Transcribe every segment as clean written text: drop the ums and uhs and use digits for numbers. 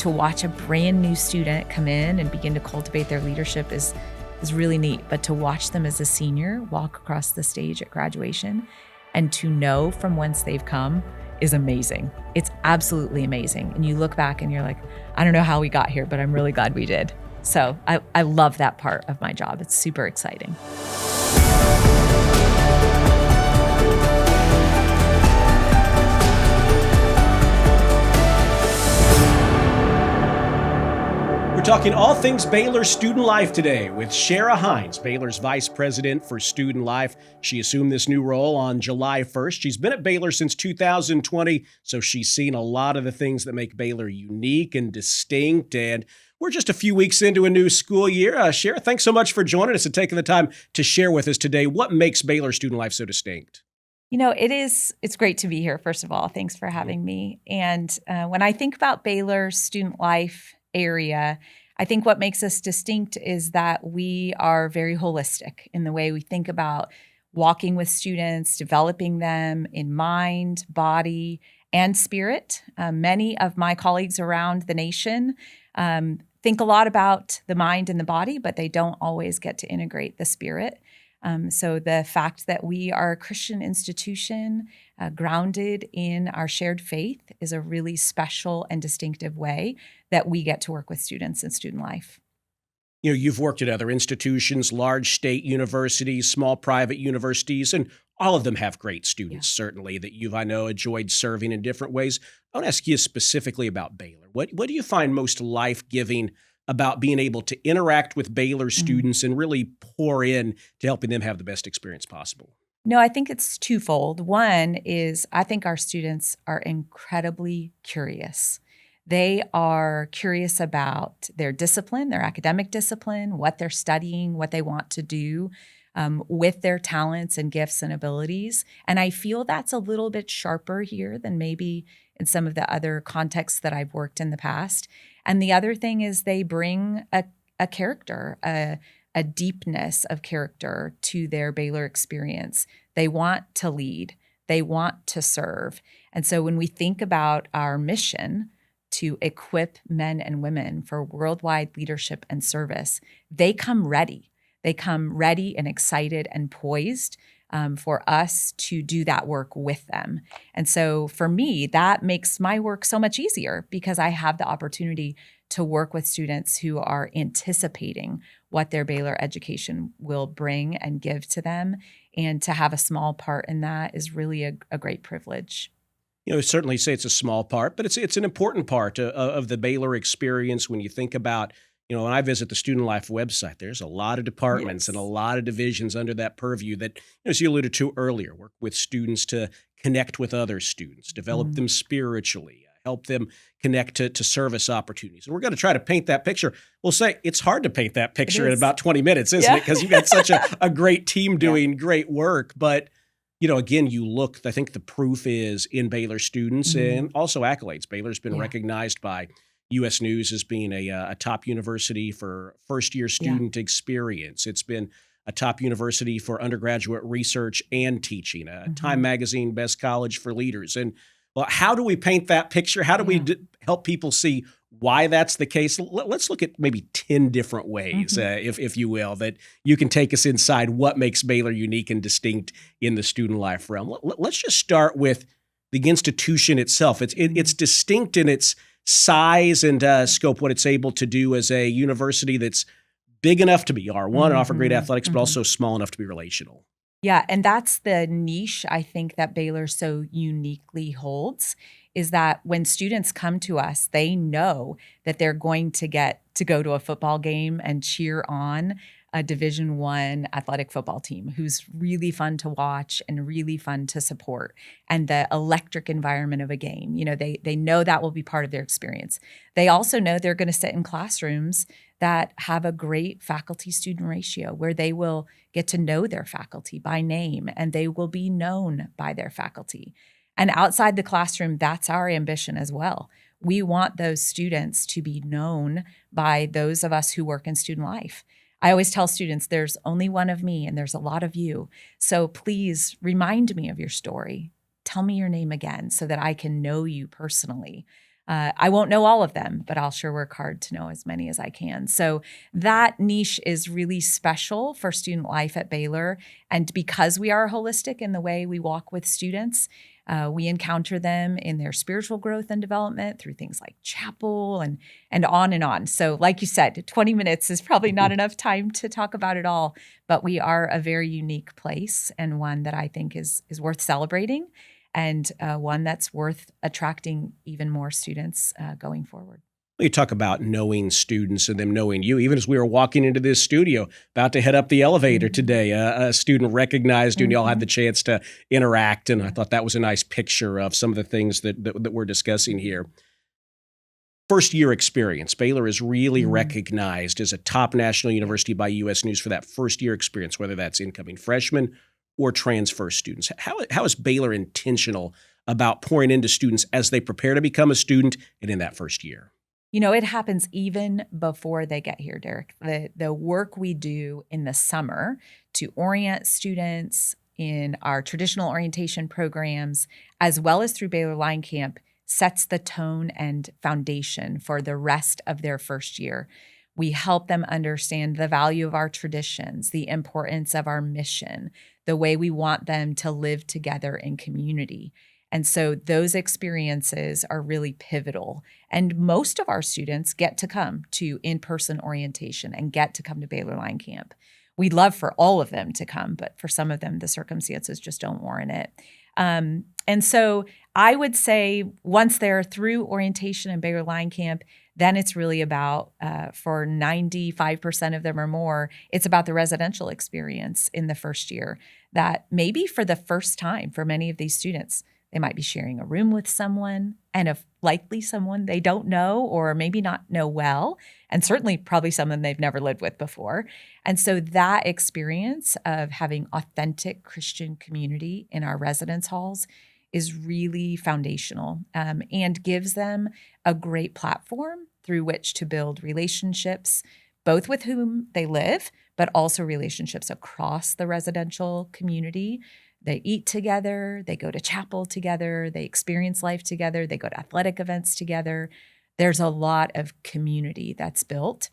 to watch a brand new student come in and begin to cultivate their leadership is really neat. But to watch them as a senior walk across the stage at graduation and to know from whence they've come is amazing. It's absolutely amazing. And you look back and you're like, I don't know how we got here, but I'm really glad we did. So I love that part of my job. It's super exciting. We're talking all things Baylor student life today with Sharra Hynes, Baylor's Vice President for Student Life. She assumed this new role on July 1st. She's been at Baylor since 2020, so she's seen a lot of the things that make Baylor unique and distinct. And we're just a few weeks into a new school year. Sharra, thanks so much for joining us and taking the time to share with us today what makes Baylor student life so distinct. You know, it's great to be here, first of all. Thanks for having me. And when I think about Baylor's student life area, I think what makes us distinct is that we are very holistic in the way we think about walking with students, developing them in mind, body, and spirit. Many of my colleagues around the nation think a lot about the mind and the body, but they don't always get to integrate the spirit. So the fact that we are a Christian institution grounded in our shared faith is a really special and distinctive way that we get to work with students in student life. You know, you've worked at other institutions, large state universities, small private universities, and all of them have great students, certainly, that you've, I know, enjoyed serving in different ways. I want to ask you specifically about Baylor. What do you find most life-giving about being able to interact with Baylor students and really pour in to helping them have the best experience possible? No, I think it's twofold. One is I think our students are incredibly curious. They are curious about their discipline, their academic discipline, what they're studying, what they want to do with their talents and gifts and abilities. And I feel that's a little bit sharper here than maybe in some of the other contexts that I've worked in the past. And the other thing is they bring a character, a deepness of character to their Baylor experience. They want to lead. They want to serve. And so when we think about our mission to equip men and women for worldwide leadership and service, they come ready. They come ready and excited and poised for us to do that work with them. And so for me, that makes my work so much easier because I have the opportunity to work with students who are anticipating what their Baylor education will bring and give to them. And to have a small part in that is really a great privilege. You know, certainly say it's a small part, but it's an important part of the Baylor experience when you think about, you know, when I visit the Student Life website, there's a lot of departments and a lot of divisions under that purview that, you know, as you alluded to earlier, work with students to connect with other students, develop them spiritually, help them connect to service opportunities. And we're going to try to paint that picture. We'll say it's hard to paint that picture in about 20 minutes, isn't it? Because you've got such a great team doing great work. But, you know, again, you look, I think the proof is in Baylor students and also accolades. Baylor's been recognized by U.S. News as being a top university for first-year student experience. It's been a top university for undergraduate research and teaching, Time Magazine Best College for Leaders. And well, how do we paint that picture? How do we help people see why that's the case? Let's look at maybe 10 different ways, if you will, that you can take us inside what makes Baylor unique and distinct in the student life realm. Let's just start with the institution itself. It's distinct in its size and scope, what it's able to do as a university that's big enough to be R1 and offer great athletics, but also small enough to be relational. Yeah, and that's the niche I think that Baylor so uniquely holds, is that when students come to us, they know that they're going to get to go to a football game and cheer on a Division I athletic football team who's really fun to watch and really fun to support, and the electric environment of a game. You know, they know that will be part of their experience. They also know they're going to sit in classrooms that have a great faculty-student ratio where they will get to know their faculty by name and they will be known by their faculty. And outside the classroom, that's our ambition as well. We want those students to be known by those of us who work in student life. I always tell students there's only one of me and there's a lot of you. So please remind me of your story. Tell me your name again so that I can know you personally. I won't know all of them, but I'll sure work hard to know as many as I can. So that niche is really special for student life at Baylor. And because we are holistic in the way we walk with students, we encounter them in their spiritual growth and development through things like chapel and on and on. So like you said, 20 minutes is probably not enough time to talk about it all, but we are a very unique place and one that I think is worth celebrating and one that's worth attracting even more students going forward. You talk about knowing students and them knowing you. Even as we were walking into this studio, about to head up the elevator Mhm. today, a student recognized you and y'all had the Mhm. chance to interact. And I Yeah. thought that was a nice picture of some of the things that we're discussing here. First year experience. Baylor is really Mm. recognized as a top national university by U.S. News for that first year experience, whether that's incoming freshmen or transfer students. How is Baylor intentional about pouring into students as they prepare to become a student and in that first year? You know, it happens even before they get here, Derek. The work we do in the summer to orient students in our traditional orientation programs, as well as through Baylor Line Camp, sets the tone and foundation for the rest of their first year. We help them understand the value of our traditions, the importance of our mission, the way we want them to live together in community. And so those experiences are really pivotal. And most of our students get to come to in-person orientation and get to come to Baylor Line Camp. We'd love for all of them to come, but for some of them, the circumstances just don't warrant it. And so I would say once they're through orientation and Baylor Line Camp, then it's really about, for 95% of them or more, it's about the residential experience in the first year that maybe for the first time for many of these students, they might be sharing a room with someone and if likely someone they don't know or maybe not know well, and certainly probably someone they've never lived with before. And so that experience of having authentic Christian community in our residence halls is really foundational and gives them a great platform through which to build relationships, both with whom they live, but also relationships across the residential community. They eat together, they go to chapel together, they experience life together, they go to athletic events together. There's a lot of community that's built.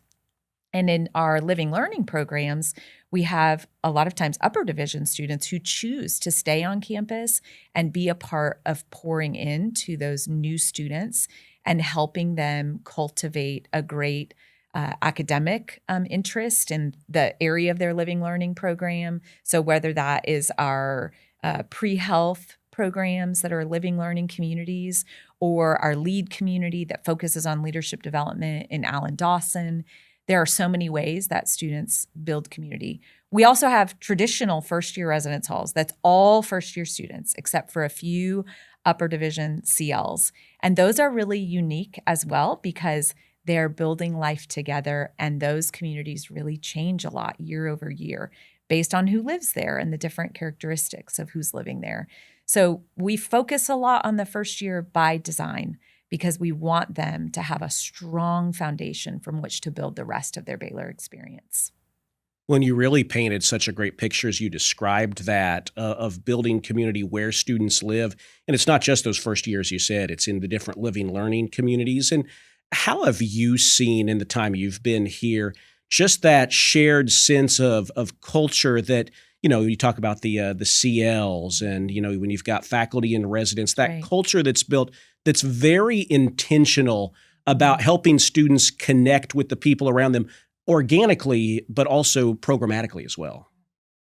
And in our living learning programs, we have a lot of times upper division students who choose to stay on campus and be a part of pouring into those new students and helping them cultivate a great academic interest in the area of their living learning program. So, whether that is our pre health programs that are living learning communities or our lead community that focuses on leadership development in Allen Dawson, there are so many ways that students build community. We also have traditional first year residence halls. That's all first year students, except for a few upper division CLs. And those are really unique as well because they're building life together. And those communities really change a lot year over year based on who lives there and the different characteristics of who's living there. So we focus a lot on the first year by design because we want them to have a strong foundation from which to build the rest of their Baylor experience. When you really painted such a great picture as you described that of building community where students live, and it's not just those first years you said, it's in the different living learning communities. And how have you seen in the time you've been here just that shared sense of culture that you talk about the CLs and when you've got faculty and residents, that Right. culture that's built that's very intentional about Mhm. helping students connect with the people around them organically, but also programmatically as well.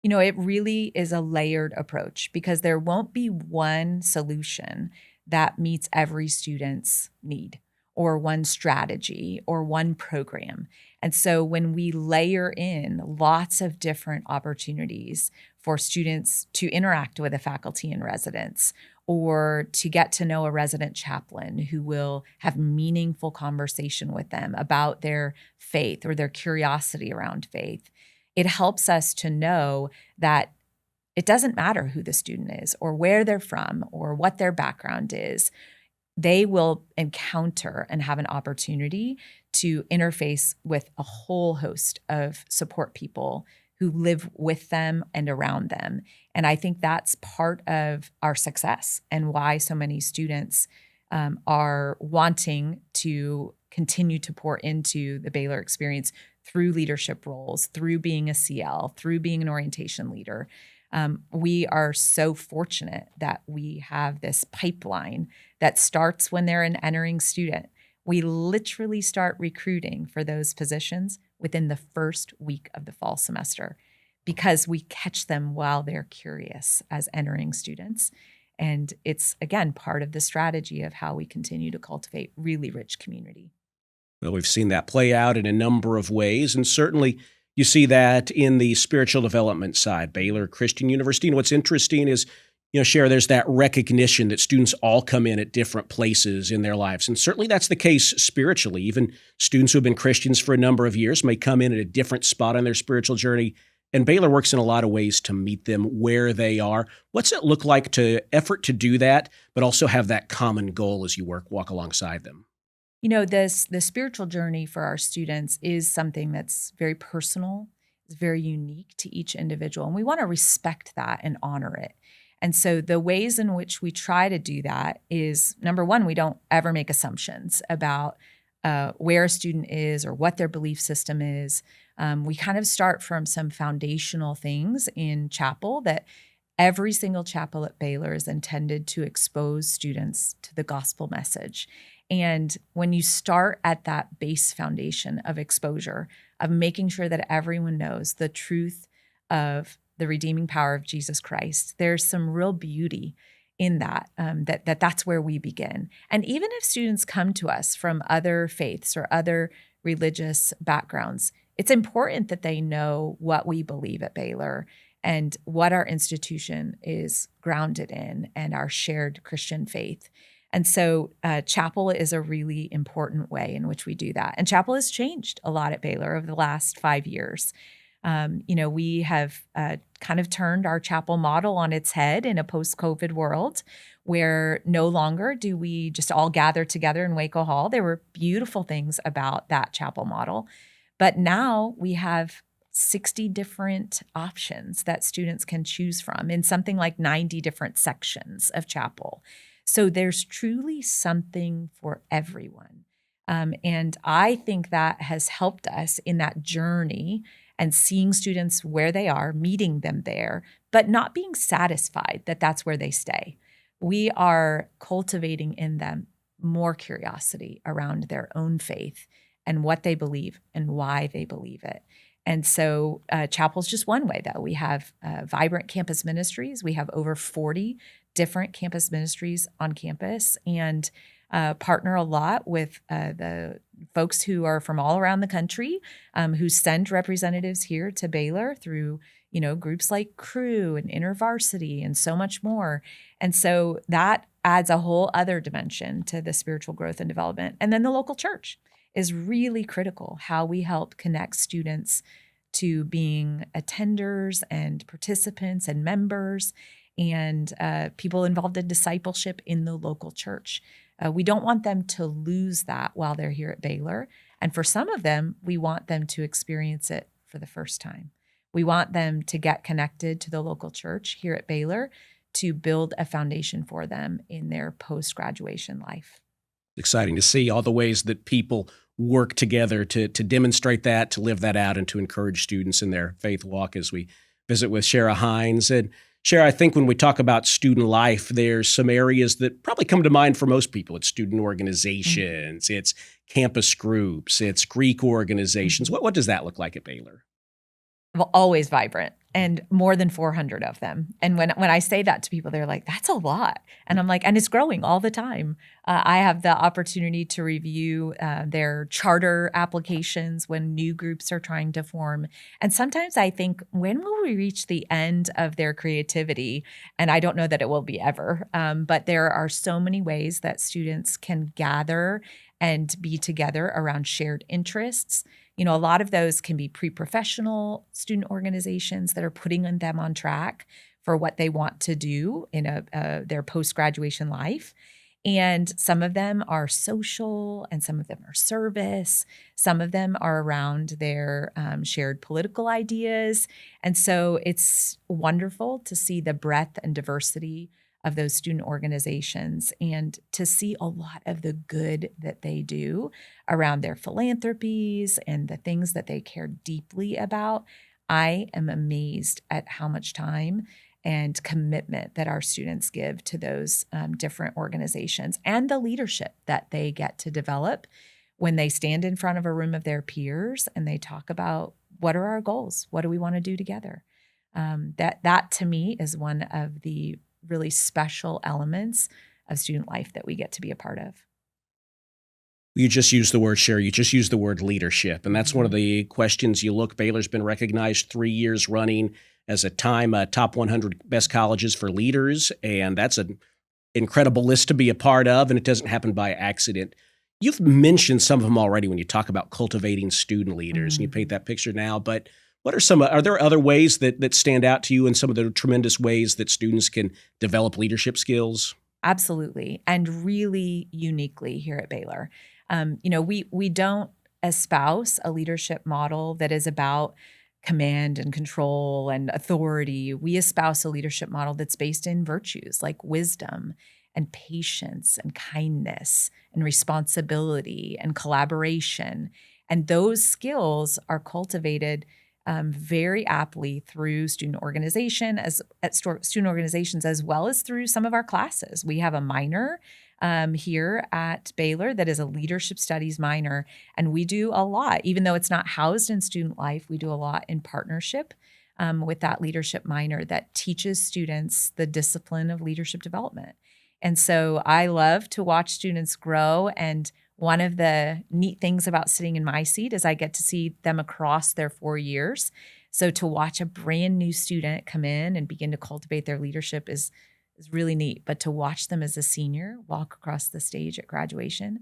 You know, it really is a layered approach because there won't be one solution that meets every student's need or one strategy or one program. And so when we layer in lots of different opportunities for students to interact with a faculty and residents or to get to know a resident chaplain who will have meaningful conversation with them about their faith or their curiosity around faith, it helps us to know that it doesn't matter who the student is or where they're from or what their background is. They will encounter and have an opportunity to interface with a whole host of support people who live with them and around them. And I think that's part of our success and why so many students are wanting to continue to pour into the Baylor experience through leadership roles, through being a CL, through being an orientation leader. We are so fortunate that we have this pipeline that starts when they're an entering student. We literally start recruiting for those positions within the first week of the fall semester because we catch them while they're curious as entering students. And it's, again, part of the strategy of how we continue to cultivate really rich community. Well, we've seen that play out in a number of ways, and certainly you see that in the spiritual development side, Baylor Christian University. And what's interesting is, Sharra, there's that recognition that students all come in at different places in their lives. And certainly that's the case spiritually. Even students who have been Christians for a number of years may come in at a different spot on their spiritual journey. And Baylor works in a lot of ways to meet them where they are. What's it look like to effort to do that, but also have that common goal as you walk alongside them? The spiritual journey for our students is something that's very personal, it's very unique to each individual, and we want to respect that and honor it. And so the ways in which we try to do that is, number one, we don't ever make assumptions about where a student is or what their belief system is. We kind of start from some foundational things in chapel that every single chapel at Baylor is intended to expose students to the gospel message. And when you start at that base foundation of exposure, of making sure that everyone knows the truth of the redeeming power of Jesus Christ, there's some real beauty in that, that's where we begin. And even if students come to us from other faiths or other religious backgrounds, it's important that they know what we believe at Baylor and what our institution is grounded in and our shared Christian faith. And so chapel is a really important way in which we do that. And chapel has changed a lot at Baylor over the last 5 years. We have kind of turned our chapel model on its head in a post-COVID world where no longer do we just all gather together in Waco Hall. There were beautiful things about that chapel model. But now we have 60 different options that students can choose from in something like 90 different sections of chapel. So there's truly something for everyone. And I think that has helped us in that journey and seeing students where they are, meeting them there, but not being satisfied that that's where they stay. We are cultivating in them more curiosity around their own faith and what they believe and why they believe it. And so chapel is just one way, though. We have vibrant campus ministries. We have over 40 different campus ministries on campus and partner a lot with the folks who are from all around the country who send representatives here to Baylor through groups like Crew and InterVarsity and so much more. And so that adds a whole other dimension to the spiritual growth and development. And then the local church is really critical, how we help connect students to being attenders and participants and members and people involved in discipleship in the local church. We don't want them to lose that while they're here at Baylor. And for some of them, we want them to experience it for the first time. We want them to get connected to the local church here at Baylor to build a foundation for them in their post-graduation life. Exciting to see all the ways that people work together to demonstrate that, to live that out, and to encourage students in their faith walk as we visit with Sharra Hynes. And Sharra, I think when we talk about student life, there's some areas that probably come to mind for most people. It's student organizations, it's campus groups, it's Greek organizations. What does that look like at Baylor? Well, always vibrant and more than 400 of them. And when I say that to people, they're like, that's a lot. And I'm like, and it's growing all the time. I have the opportunity to review their charter applications when new groups are trying to form. And sometimes I think, when will we reach the end of their creativity? And I don't know that it will be ever. But there are so many ways that students can gather and be together around shared interests. A lot of those can be pre-professional student organizations that are putting them on track for what they want to do in their post-graduation life. And some of them are social and some of them are service. Some of them are around their shared political ideas. And so it's wonderful to see the breadth and diversity of those student organizations and to see a lot of the good that they do around their philanthropies and the things that they care deeply about. I am amazed at how much time and commitment that our students give to those different organizations and the leadership that they get to develop when they stand in front of a room of their peers and they talk about what are our goals, what do we want to do together. That to me is one of the really special elements of student life that we get to be a part of. You just used the word, Sharra, you just used the word leadership. And that's one of the questions you look. Baylor's been recognized 3 years running as a top 100 best colleges for leaders. And that's an incredible list to be a part of. And it doesn't happen by accident. You've mentioned some of them already when you talk about cultivating student leaders and you paint that picture now. But what are there other ways that stand out to you in some of the tremendous ways that students can develop leadership skills? Absolutely. And really uniquely here at Baylor. We don't espouse a leadership model that is about command and control and authority. We espouse a leadership model that's based in virtues like wisdom and patience and kindness and responsibility and collaboration. And those skills are cultivated very aptly through student organizations as well as through some of our classes. We have a minor here at Baylor that is a leadership studies minor, and we do a lot, even though it's not housed in student life, we do a lot in partnership with that leadership minor that teaches students the discipline of leadership development. And so I love to watch students grow. And one of the neat things about sitting in my seat is I get to see them across their 4 years. So to watch a brand new student come in and begin to cultivate their leadership is really neat. But to watch them as a senior walk across the stage at graduation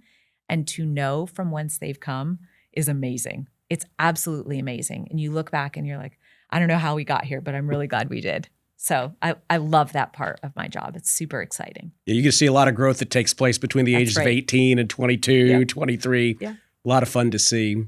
and to know from whence they've come is amazing. It's absolutely amazing. And you look back and you're like, I don't know how we got here, but I'm really glad we did. So I love that part of my job. It's super exciting. Yeah, you can see a lot of growth that takes place between the ages of 18 and 22, 23. Yeah. A lot of fun to see.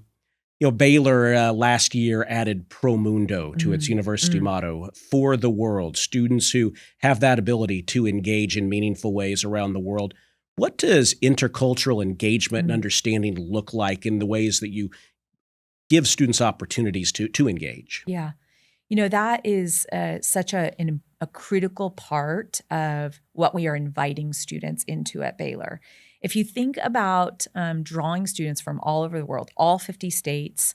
Baylor last year added Pro Mundo to its university motto, for the world, students who have that ability to engage in meaningful ways around the world. What does intercultural engagement and understanding look like in the ways that you give students opportunities to engage? Yeah. That is such a critical part of what we are inviting students into at Baylor. If you think about drawing students from all over the world, all 50 states,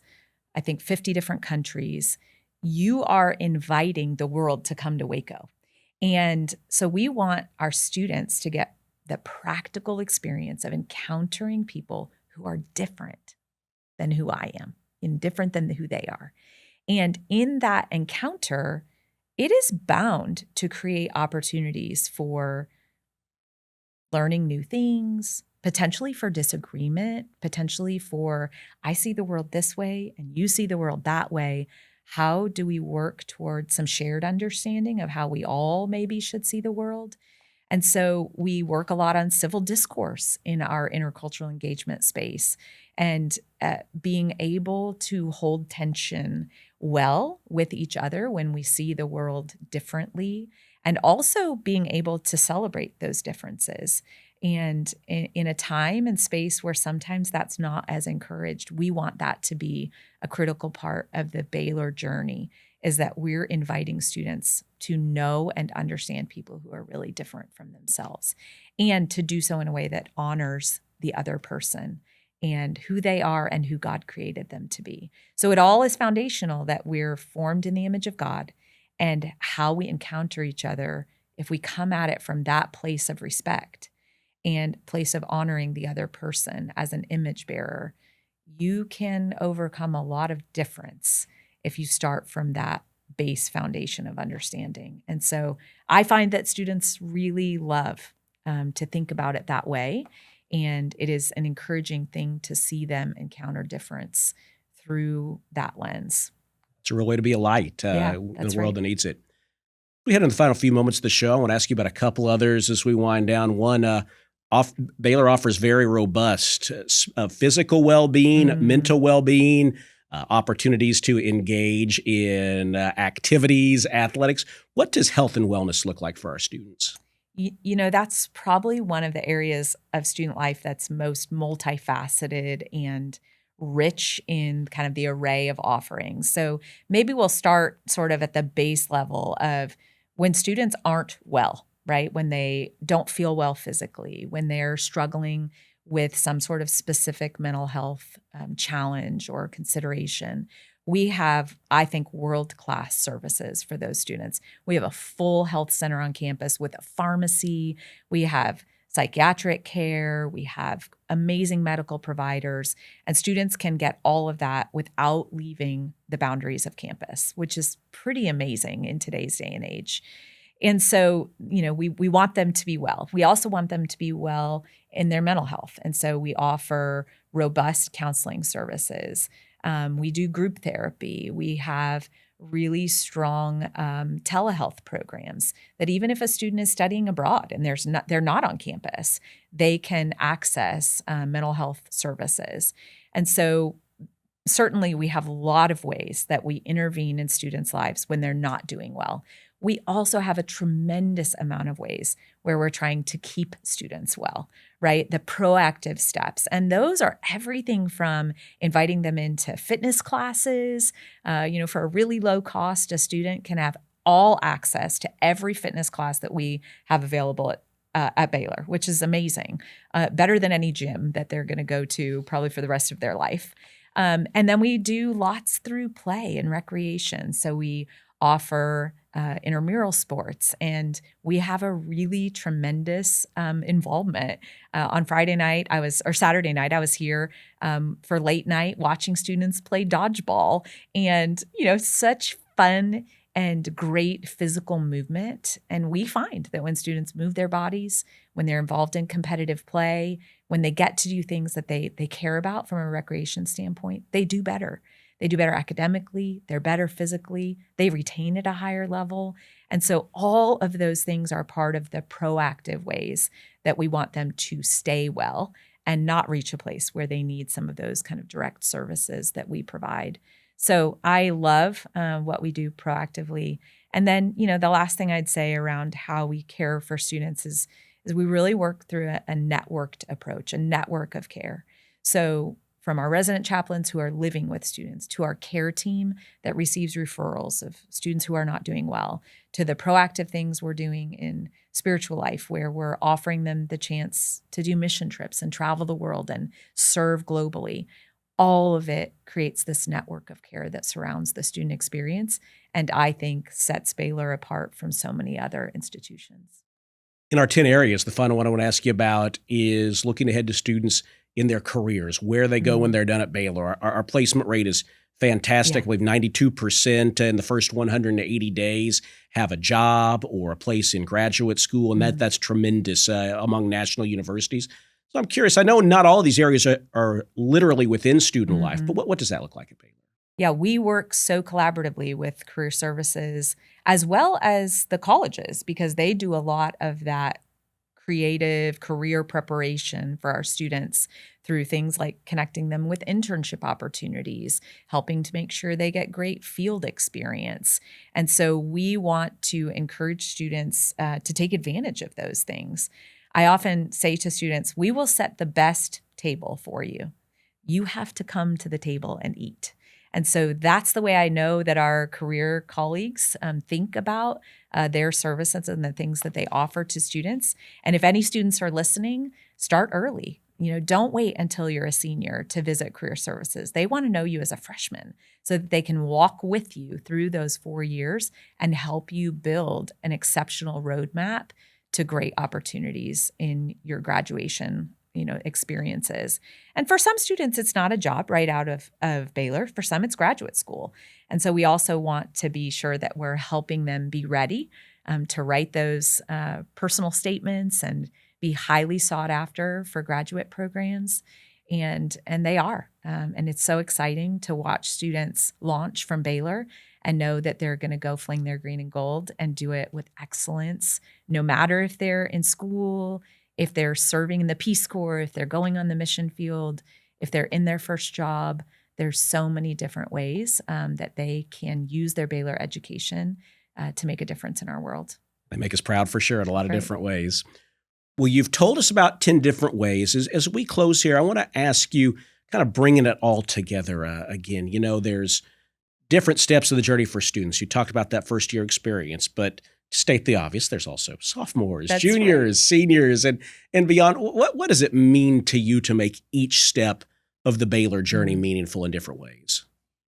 I think 50 different countries, you are inviting the world to come to Waco. And so we want our students to get the practical experience of encountering people who are different than who I am, and different than who they are. And in that encounter, it is bound to create opportunities for learning new things, potentially for disagreement, potentially for, I see the world this way and you see the world that way. How do we work towards some shared understanding of how we all maybe should see the world? And so we work a lot on civil discourse in our intercultural engagement space and being able to hold tension well with each other when we see the world differently, and also being able to celebrate those differences. And in a time and space where sometimes that's not as encouraged, we want that to be a critical part of the Baylor journey, is that we're inviting students to know and understand people who are really different from themselves, and to do so in a way that honors the other person and who they are and who God created them to be. So it all is foundational that we're formed in the image of God, and how we encounter each other, if we come at it from that place of respect and place of honoring the other person as an image bearer, you can overcome a lot of difference if you start from that base foundation of understanding. And so I find that students really love to think about it that way. And it is an encouraging thing to see them encounter difference through that lens. It's a real way to be a light in a world that needs it. We head into the final few moments of the show. I want to ask you about a couple others as we wind down. One, Baylor offers very robust physical well-being, mental well-being, opportunities to engage in activities, athletics. What does health and wellness look like for our students? That's probably one of the areas of student life that's most multifaceted and rich in kind of the array of offerings. So maybe we'll start sort of at the base level of when students aren't well, right? When they don't feel well physically, when they're struggling with some sort of specific mental health challenge or consideration. We have, I think, world class services for those students. We have a full health center on campus with a pharmacy. We have psychiatric care. We have amazing medical providers, and students can get all of that without leaving the boundaries of campus, which is pretty amazing in today's day and age. And so, we want them to be well. We also want them to be well in their mental health. And so we offer robust counseling services. We do group therapy. We have really strong telehealth programs that even if a student is studying abroad and they're not on campus, they can access mental health services. And so certainly we have a lot of ways that we intervene in students' lives when they're not doing well. We also have a tremendous amount of ways where we're trying to keep students well, right? The proactive steps. And those are everything from inviting them into fitness classes. For a really low cost, a student can have all access to every fitness class that we have available at Baylor, which is amazing, better than any gym that they're going to go to probably for the rest of their life. And then we do lots through play and recreation. So we offer intramural sports, and we have a really tremendous involvement. On Saturday night, I was here for late night watching students play dodgeball, and such fun and great physical movement. And we find that when students move their bodies, when they're involved in competitive play, when they get to do things that they care about from a recreation standpoint, they do better. They do better academically, they're better physically, they retain at a higher level. And so all of those things are part of the proactive ways that we want them to stay well and not reach a place where they need some of those kind of direct services that we provide. So I love what we do proactively. And then, the last thing I'd say around how we care for students is we really work through a networked approach, a network of care. So from our resident chaplains who are living with students, to our care team that receives referrals of students who are not doing well, to the proactive things we're doing in spiritual life, where we're offering them the chance to do mission trips and travel the world and serve globally. All of it creates this network of care that surrounds the student experience, and I think sets Baylor apart from so many other institutions. In our 10 areas, the final one I want to ask you about is looking ahead to students in their careers, where they go when they're done at Baylor. Our placement rate is fantastic. Yeah. We have 92% in the first 180 days have a job or a place in graduate school, and that's tremendous among national universities. So I'm curious, I know not all of these areas are literally within student life, but what does that look like at Baylor? Yeah, we work so collaboratively with career services as well as the colleges because they do a lot of that creative career preparation for our students through things like connecting them with internship opportunities, helping to make sure they get great field experience. And so we want to encourage students to take advantage of those things. I often say to students, we will set the best table for you. You have to come to the table and eat. And so that's the way I know that our career colleagues think about their services and the things that they offer to students. And if any students are listening, start early. Don't wait until you're a senior to visit career services. They want to know you as a freshman so that they can walk with you through those 4 years and help you build an exceptional roadmap to great opportunities in your graduation experiences. And for some students, it's not a job right out of Baylor. For some, it's graduate school. And so we also want to be sure that we're helping them be ready to write those personal statements and be highly sought after for graduate programs. And they are. And it's so exciting to watch students launch from Baylor and know that they're going to go fling their green and gold and do it with excellence, no matter if they're in school, if they're serving in the Peace Corps, if they're going on the mission field, if they're in their first job. There's so many different ways that they can use their Baylor education to make a difference in our world. They make us proud for sure in a lot of Right. different ways. Well, you've told us about 10 different ways. As we close here, I want to ask you, kind of bringing it all together again. There's different steps of the journey for students. You talked about that first year experience, but to state the obvious, there's also sophomores, That's juniors, right. seniors, and beyond. What does it mean to you to make each step of the Baylor journey Mm. meaningful in different ways?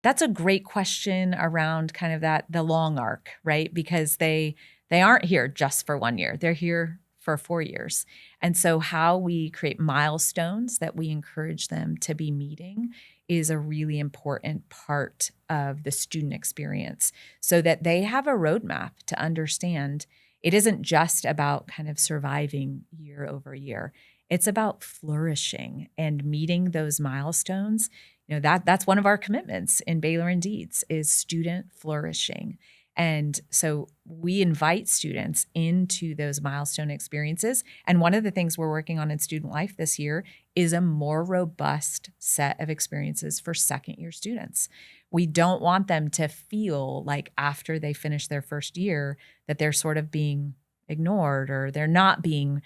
That's a great question around kind of the long arc, right? Because they aren't here just for 1 year. They're here for 4 years. And so how we create milestones that we encourage them to be meeting is a really important part of the student experience so that they have a roadmap to understand it isn't just about kind of surviving year over year. It's about flourishing and meeting those milestones. That's one of our commitments in Baylor and Deeds is student flourishing. And so we invite students into those milestone experiences. And one of the things we're working on in student life this year is a more robust set of experiences for second year students. We don't want them to feel like after they finish their first year that they're sort of being ignored or they're not being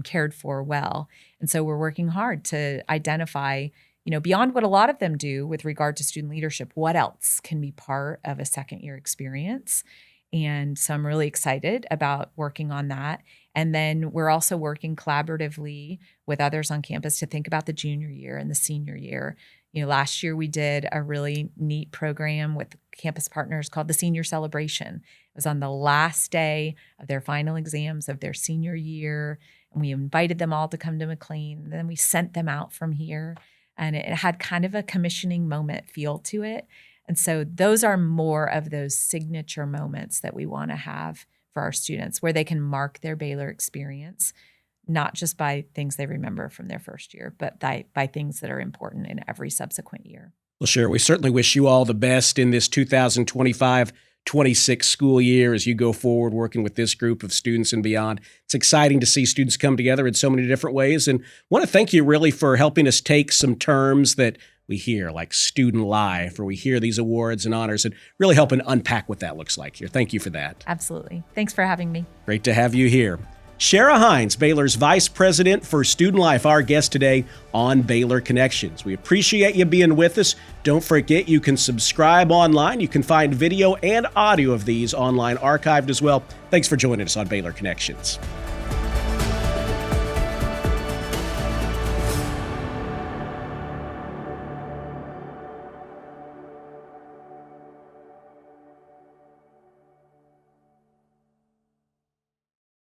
cared for well. And so we're working hard to identify beyond what a lot of them do with regard to student leadership, what else can be part of a second year experience? And so I'm really excited about working on that. And then we're also working collaboratively with others on campus to think about the junior year and the senior year. Last year we did a really neat program with campus partners called the Senior Celebration. It was on the last day of their final exams of their senior year. And we invited them all to come to McLean. And then we sent them out from here. And it had kind of a commissioning moment feel to it. And so those are more of those signature moments that we want to have for our students where they can mark their Baylor experience, not just by things they remember from their first year, but by things that are important in every subsequent year. Well, sure. We certainly wish you all the best in this 2025-26 school year as you go forward working with this group of students and beyond. It's exciting to see students come together in so many different ways. And I want to thank you really for helping us take some terms that we hear like student life, or we hear these awards and honors, and really helping unpack what that looks like here. Thank you for that. Absolutely. Thanks for having me. Great to have you here. Sharra Hynes, Baylor's Vice President for Student Life, our guest today on Baylor Connections. We appreciate you being with us. Don't forget, you can subscribe online. You can find video and audio of these online archived as well. Thanks for joining us on Baylor Connections.